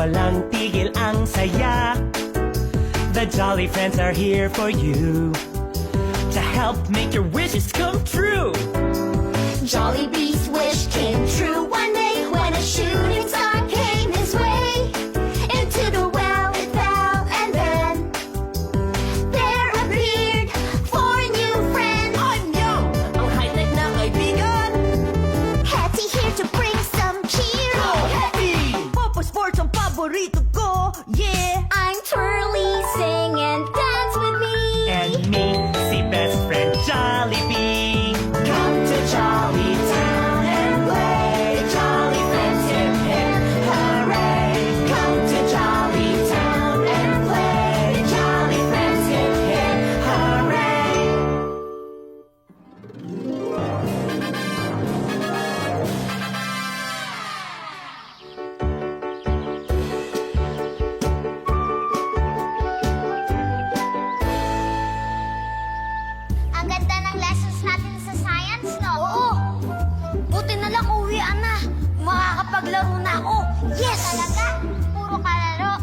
walang tigil ang saya. The Jolly Friends are here for you to help make your wishes come true. Jollibee's wish came true one day when a shooting star came his way. Into the well it fell, and then there appeared four new friends. Anyong, ang high-tech na kaibigan. Hetty here to bring some cheer. Go, Hetty! Papa Sports ang paborito ko, yeah! I'm Twirly, sing and dance with me. And me, si best friend Jollibee. Come to Jolly Town and play. Jolly friends, hip hip hooray. Come to Jolly Town and play. Jolly friends, hip hip hooray. Ang ganda ng lessons natin sa science, no? Oo! Buti na lang uwian na. Makakapaglaro na ako. Yes! Talaga? Puro kalaro.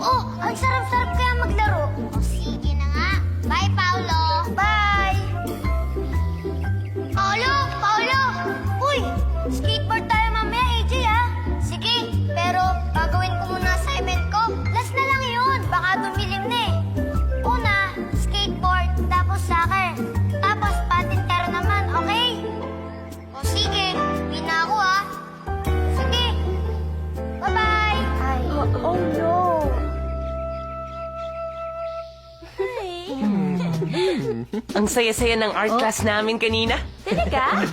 Oh, ang sarap-sarap kaya maglaro. O, sige na nga. Bye, Paolo. Bye! Paolo! Paolo! Uy! Skateboard tayo mamaya, AJ, ha? Sige, pero gagawin ko muna assignment ko. Last na lang yun. Baka dumilim na eh. Una, skateboard, tapos soccer. Tapos patintero naman, okay? O sige, uwi na ako, ha? Sige. Bye-bye! Ay. Oh no! Ang saya-saya ng art class namin kanina. Talaga?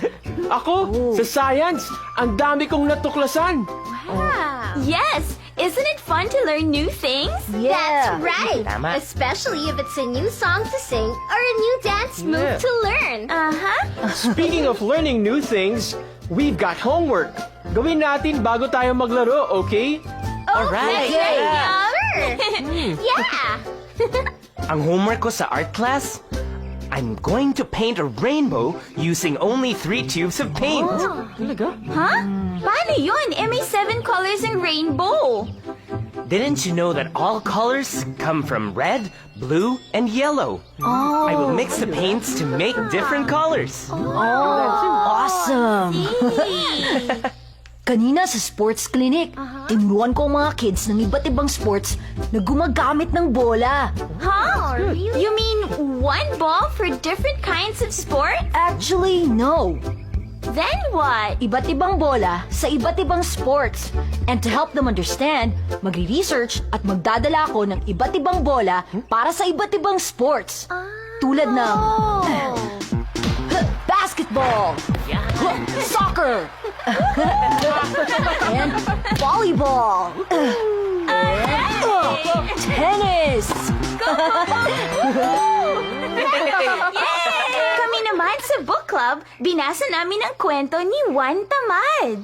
Ako, sa science, ang dami kong natuklasan. Yes! Isn't it fun to learn new things? That's right! Tama. Especially if it's a new song to sing or a new dance move Yeah. to learn. Uh-huh. Speaking of learning new things, we've got homework. Gawin natin bago tayo maglaro, okay? Alright. Sure! Yeah! Ang homework ko sa art class, I'm going to paint a rainbow using only 3 tubes of paint. Talaga? Huh? Paano yun? May 7 colors in rainbow. Didn't you know that all colors come from red, blue, and yellow? I will mix the paints to make different colors. Awesome! Kanina sa sports clinic, tinuruan ko ang mga kids ng iba't ibang sports na gumagamit ng bola. Huh? You mean one ball for different kinds of sport? Actually, no. Then what? Iba't ibang bola sa iba't ibang sports. And to help them understand, magre-research at magdadala ako ng iba't ibang bola para sa iba't ibang sports. Tulad ng basketball, soccer, and volleyball, tennis. Kami naman sa book club, binasa namin ang kwento ni Juan Tamad.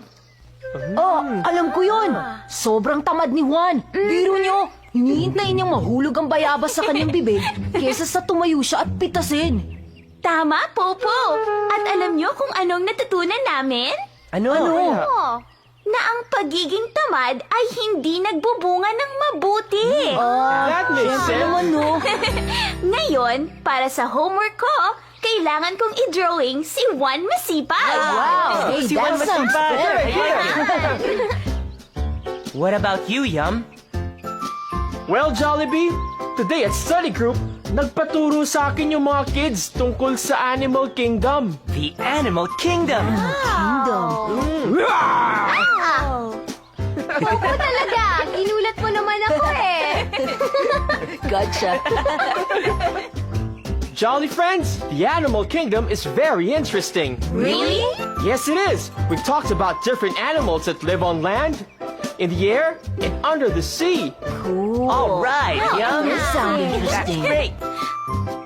Oh, alam ko yun. Sobrang tamad ni Juan. Biro nyo, hinihintay niyang mahulog ang bayabas sa kanyang bibig kesa sa tumayo siya at pitasin. Tama, Popo. At alam niyo kung anong natutunan namin? Ano? Na ang pagiging tamad ay hindi nagbubunga ng mabuti. That makes sense. Naman, no? Ngayon, para sa homework ko, kailangan kong i-drawing si Juan Masipag. Wow. Hey, Si that Juan sounds Masipag. very good. What about you, Yum? Well, Jollibee, today at study group, nagpaturo sa akin yung mga kids tungkol sa Animal Kingdom. The Animal Kingdom. Oo talaga! Ginulat mo naman ako eh! Gotcha. Jolly friends, the Animal Kingdom is very interesting. Really? Yes, it is. We've talked about different animals that live on land, in the air, and under the sea. Cool. All right, Yum. This sounds That's interesting. great.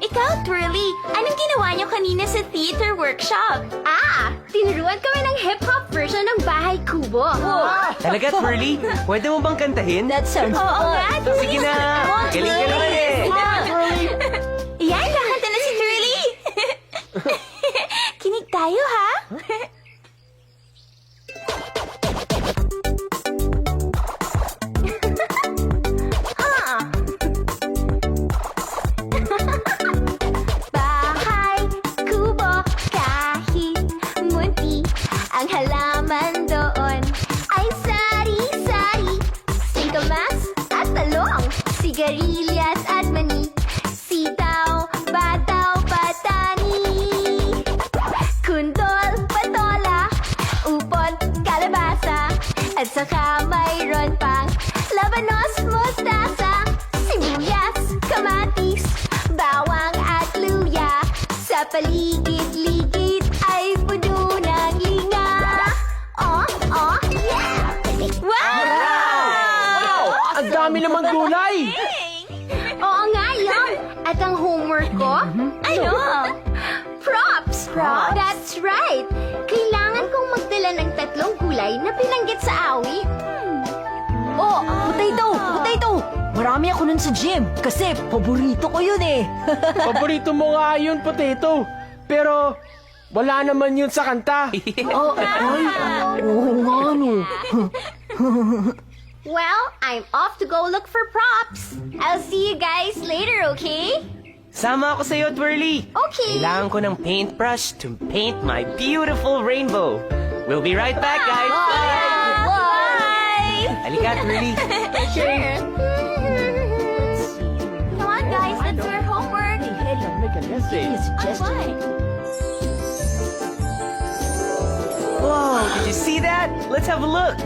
Ikaw, Twirly, anong ginawa niyo kanina sa theater workshop? Tinuruan kami ng hip-hop version ng Bahay Kubo. Talaga, Twirly? Pwede mo bang kantahin? That sounds Oo fun. nga, Sige na. Galing ka naman eh. Yan, kakanta na si Twirly. Kinig tayo, ha? sigarilyas at mani, sitaw, bataw, patani, kundol, patola, upon, kalabasa, at saka mayroon pang labanos, mustasa, sibuyas, kamatis, bawang at luya. Sa paligid-ligid ay puno ng linga. Yeah! Wow! Ang dami namang gulay! Oo nga, yun. At ang homework ko? Ano? Props! That's right! Kailangan kong magdala ng 3 gulay na binanggit sa awit. Oh, potato! Marami ako nun sa gym kasi paborito ko yun eh. Paborito mo nga yun, potato. Pero wala naman yun sa kanta. Oo nga no. Well, I'm off to go look for props. I'll see you guys later, okay? Sama ako sa'yo, Twirly. Okay. Kailangan ko ng paintbrush to paint my beautiful rainbow. We'll be right back, guys. Bye! Halika, Twirly. Sure. Come on, guys. Let's do our homework. Whoa, did you see that? Let's have a look.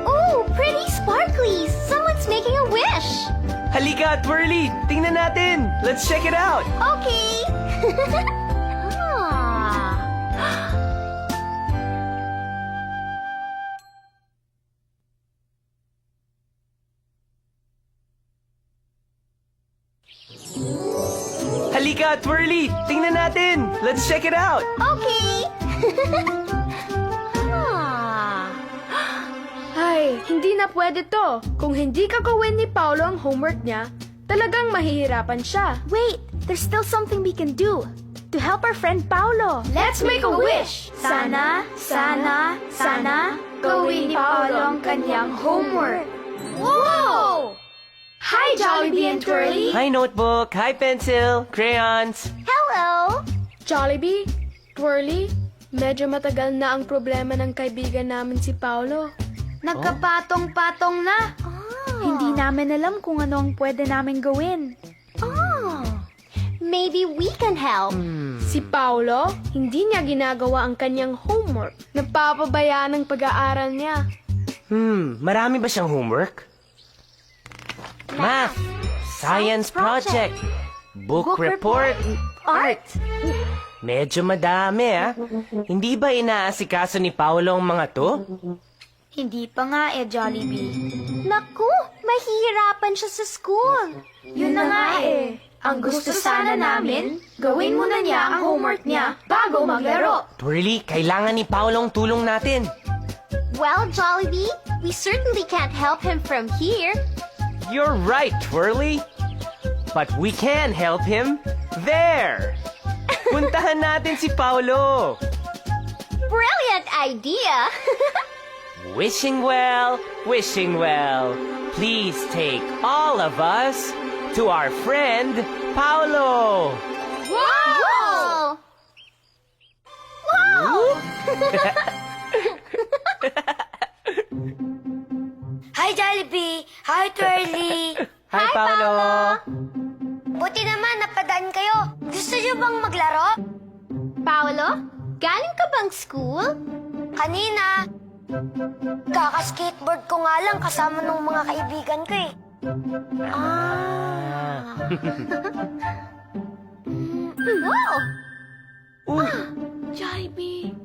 Ooh, pretty sparklies. Someone's making a wish. Halika, Twirly. Tingnan natin. Let's check it out. Okay. Ah. Halika, Twirly. Tingnan natin. Let's check it out. Okay. Ah. Ay, hindi na pwede to. Kung hindi gagawin ni Paolo ang homework niya, talagang mahihirapan siya. Wait, there's still something we can do to help our friend Paolo. Let's make a wish! Sana, gawin ni Paolo ang kanyang homework. Whoa! Hi, Jollibee and Twirly! Hi, notebook. Hi, pencil. Crayons. Hello! Jollibee, Twirly, medyo matagal na ang problema ng kaibigan namin si Paolo. Nagkapatong-patong na. Hindi namin alam kung ano ang pwede namin gawin. Oh, maybe we can help. Si Paolo, hindi niya ginagawa ang kanyang homework. Napapabayaan ang pag-aaral niya. Marami ba siyang homework? Math, science project, book report, Art. Medyo madami, ah. Hindi ba inaasikaso ni Paolo ang mga to? Hindi pa nga Jollibee. Naku, mahihirapan siya sa school. Yun na nga eh. Ang gusto sana namin, gawin muna niya ang homework niya bago maglaro. Twirly, kailangan ni Paolo ang tulong natin. Well, Jollibee, we certainly can't help him from here. You're right, Twirly. But we can help him there. Puntahan natin si Paolo. Brilliant idea! Wishing well, wishing well. Please take all of us to our friend Paolo. Wow! Wow! Hi, Jollibee! Hi, Twirly! Hi, Paolo. Buti naman, napadaan kayo. Gusto niyo bang maglaro? Paolo, galing ka bang school? Kanina, kaka-skateboard ko nga lang kasama ng mga kaibigan ko eh. Wow! Jollibee.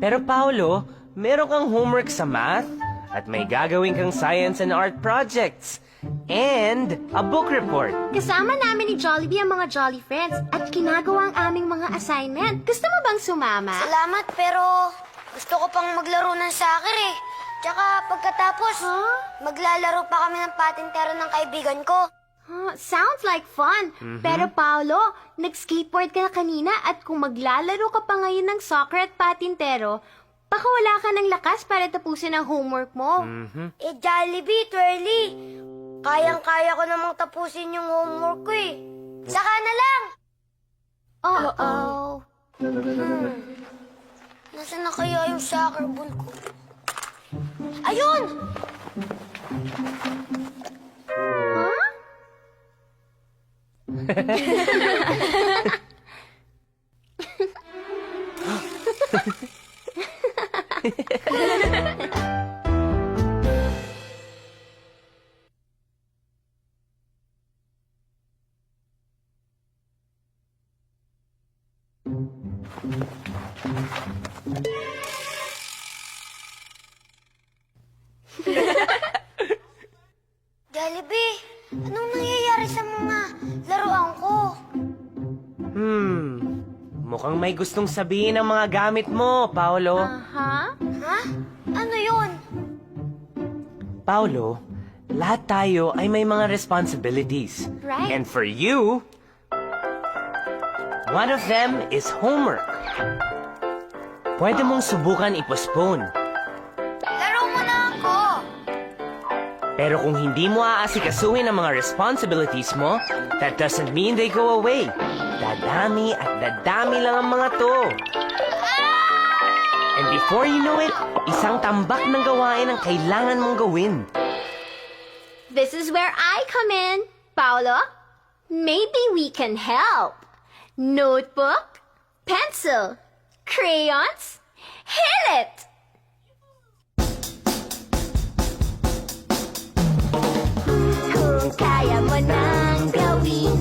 Pero Paolo, meron kang homework sa math at may gagawin kang science and art projects and a book report. Kasama namin ni Jollibee ang mga Jolly Friends at ginagawa ang aming mga assignment. Gusto mo bang sumama? Salamat, pero gusto ko pang maglaro ng soccer eh. Tsaka pagkatapos, maglalaro pa kami ng patintero ng kaibigan ko. Sounds like fun. Pero Paolo, nag-skateboard ka na kanina at kung maglalaro ka pa ngayon ng soccer at patintero, baka wala ka ng lakas para tapusin ang homework mo. Eh, Jollibee, Twirly, kayang-kaya ko namang tapusin yung homework ko eh. Saka na lang! Uh-oh. Nasaan na kaya yung soccer ball ko? Ayun! Jollibee, anong nangyayari sa mga laruan ko? Mukhang may gustong sabihin ang mga gamit mo, Paolo. Aha. Ha? Ano yun? Paolo, lahat tayo ay may mga responsibilities. Right. And for you, one of them is homework. Pwede mong subukan i-postpone. Laro mo na ako. Pero kung hindi mo aasikasuhin ang mga responsibilities mo, that doesn't mean they go away. Dadami at dadami lang ang mga to. And before you know it, isang tambak ng gawain ang kailangan mong gawin. This is where I come in. Paolo, maybe we can help. Notebook, pencil, crayons, hit it! Kung kaya mo nang gawin,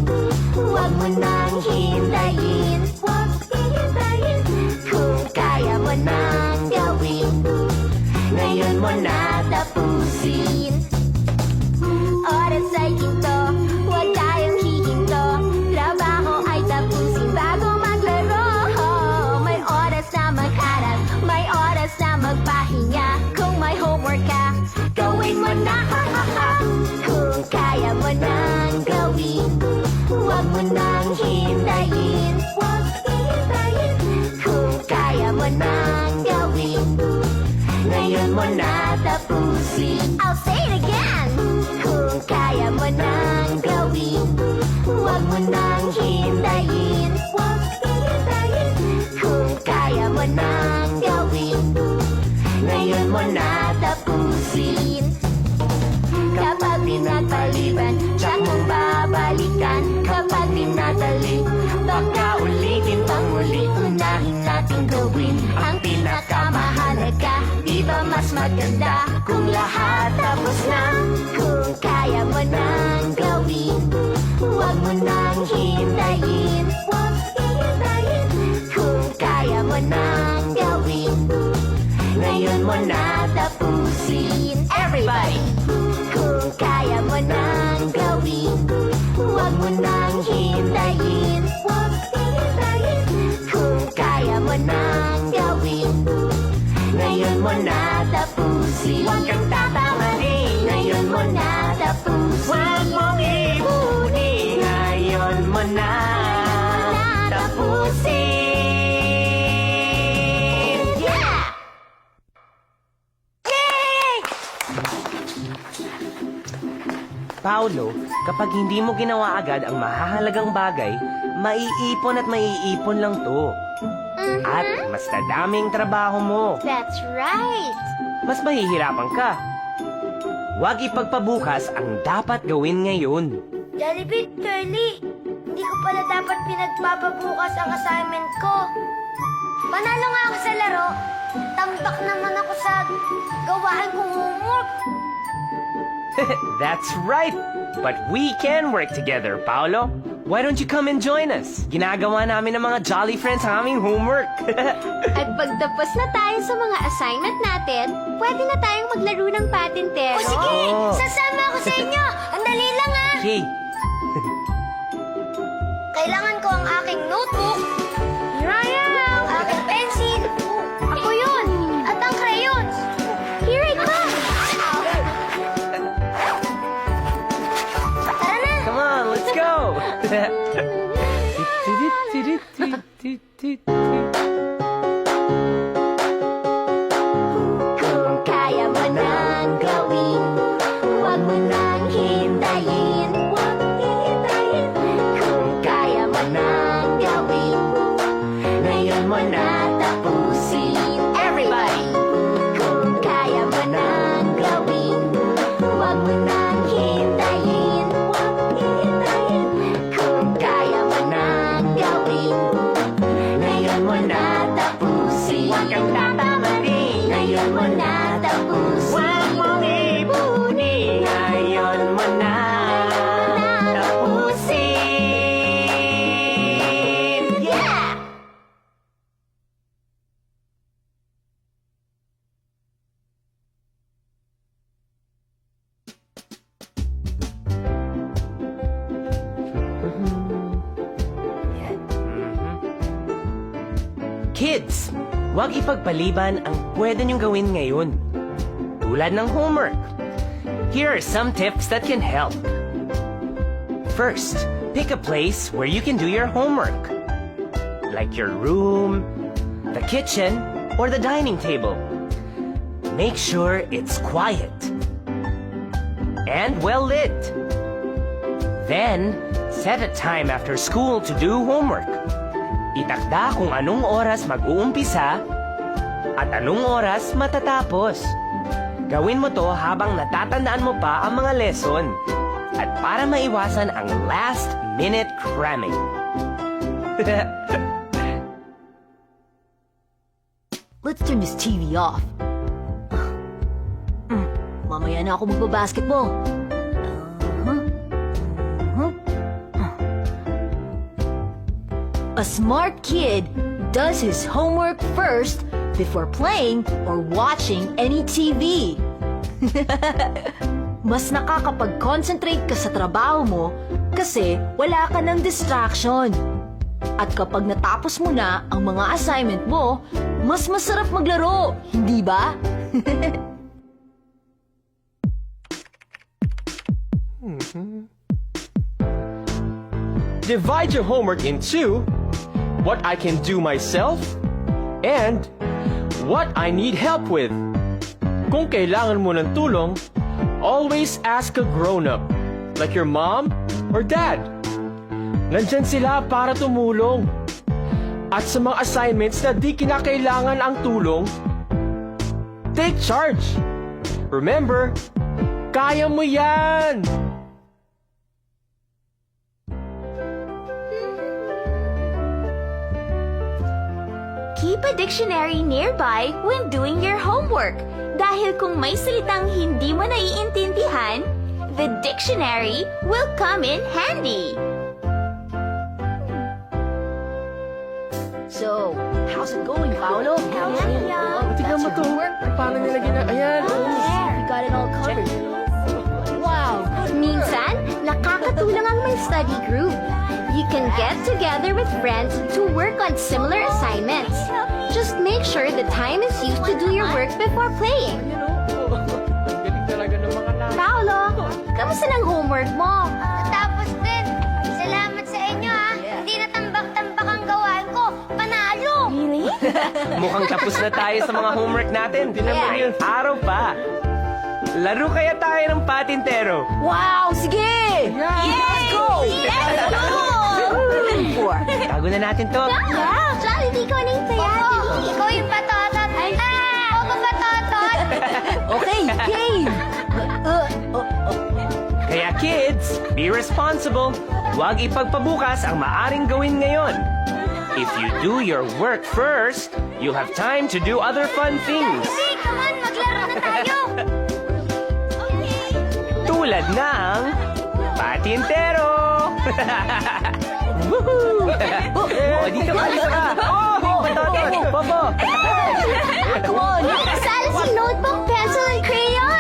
huwag mo nang hintayin. Huwag hihintayin. Kung kaya mo nang gawin, ngayon mo na tapusin. Oras ay ginto, huwag tayong hihinto. Trabaho ay tapusin bago maglaro. May oras na mag-aral, may oras na magpahinga. Kung may homework ka, gawin mo na. Kung kaya mo nang gawin, huwag mo nang hintayin. Huwag hihintayin. Kung kaya mo nang gawin, ngayon mo na tapusin. I'll say it again. Kung kaya mo nang gawin, huwag mo nang hintayin. Huwag hihintayin. Kung kaya mo nang gawin, ngayon mo na tapusin. Kapag pinagpaliban, tiyak mong babalikan. Kapag pinatali, baka ulitin pang muli. Unahin natin gawin ang pinakamahalaga. Di ba mas maganda kung lahat tapos na? Kung kaya mo nang gawin, huwag mo nang hintayin. Huwag hihintayin. Kung kaya mo nang gawin, ngayon mo na tapusin. Everybody! Kung kaya mo nang gawin, huwag mo nang hintayin. Huwag hihintayin. Kung kaya mo nang gawin, ngayon mo na tapusin. Huwag kang tatamali, ngayon mo na tapusin. Huwag mong ibunin, ngayon mo na tapusin. Yeah! Paolo, kapag hindi mo ginawa agad ang mahahalagang bagay, maiipon at maiipon lang to. At mas nadaming trabaho mo. That's right. Mas mahihirapan ka. Huwag ipagpabukas ang dapat gawin ngayon. Jollibee, Curly, hindi ko pala dapat pinagpapabukas ang assignment ko. Panalo nga ako sa laro. Tambak naman ako sa gawain kong homework. That's right! But we can work together, Paolo. Why don't you come and join us? Ginagawa namin ng mga Jolly Friends ang aming homework. At pagtapos na tayo sa mga assignment natin, pwede na tayong maglaro ng patintero. O sige, Oo. sasama ako sa inyo. Ang dali lang ah. Okay. Kailangan ko ang aking notebook, Here I am! ang aking pencil, ako yun, at ang crayons. Here I come! Tara na. Come on, let's go! Kung kaya mo nang gawin, huwag mo nang hintayin. Huwag hihintayin. Kung kaya mo nang gawin, ngayon mo na tapusin. Everybody! Kung kaya mo nang gawin, huwag mo nang hintayin. Huwag hihintayin. Kung Kids, huwag ipagpaliban ang pwede niyong gawin ngayon. Tulad ng homework. Here are some tips that can help. First, pick a place where you can do your homework. Like your room, the kitchen, or the dining table. Make sure it's quiet and well lit. Then, set a time after school to do homework. Itakda kung anong oras mag-uumpisa at anong oras matatapos. Gawin mo to habang natatandaan mo pa ang mga lesson at para maiwasan ang last-minute cramming. Let's turn this TV off. Mamaya na ako magbabasketball. A smart kid does his homework first before playing or watching any TV. Mas nakakapag-concentrate ka sa trabaho mo kasi wala ka ng distraction. At kapag natapos mo na ang mga assignment mo, mas masarap maglaro, hindi ba? Divide your homework in two, what I can do myself, and what I need help with. Kung kailangan mo ng tulong, always ask a grown-up, like your mom or dad. Nandyan sila para tumulong. At sa mga assignments na di kinakailangan ang tulong, take charge. Remember, kaya mo yan! Keep a dictionary nearby when doing your homework. Dahil kung may salitang hindi mo naiintindihan, the dictionary will come in handy. So, how's it going, Paolo? Tignan mo to. Paano nilagyan na? Ayan. You got it all covered. Wow. Minsan, nakakatulong ang may study group. You can get together with friends to work on similar assignments. Just make sure the time is used to do your work before playing. Galing talaga ng mga namin. Paolo, kamusta ng homework mo? Natapos din. Salamat sa inyo, ha. Hindi na tambak-tambak ang gawain ko. Panalo! Really? Mukhang tapos na tayo sa mga homework natin. Kahit araw pa. Laro kaya tayo ng patintero. Wow, sige! Let's go! Let's go! Tago na natin to. Yeah, Jollibee ko na yung Ikaw yung patotot. Ako ba patotot? Okay, game! Kaya kids, be responsible. Huwag ipagpabukas ang maaring gawin ngayon. If you do your work first, you'll have time to do other fun things. Hey, come on, maglaro na tayo. Tulad ng patintero. Woohoo! Oh, dito ka, dito ka. Oh, patotot, bobo. Come on! Kasali si notebook, pencil, and crayon.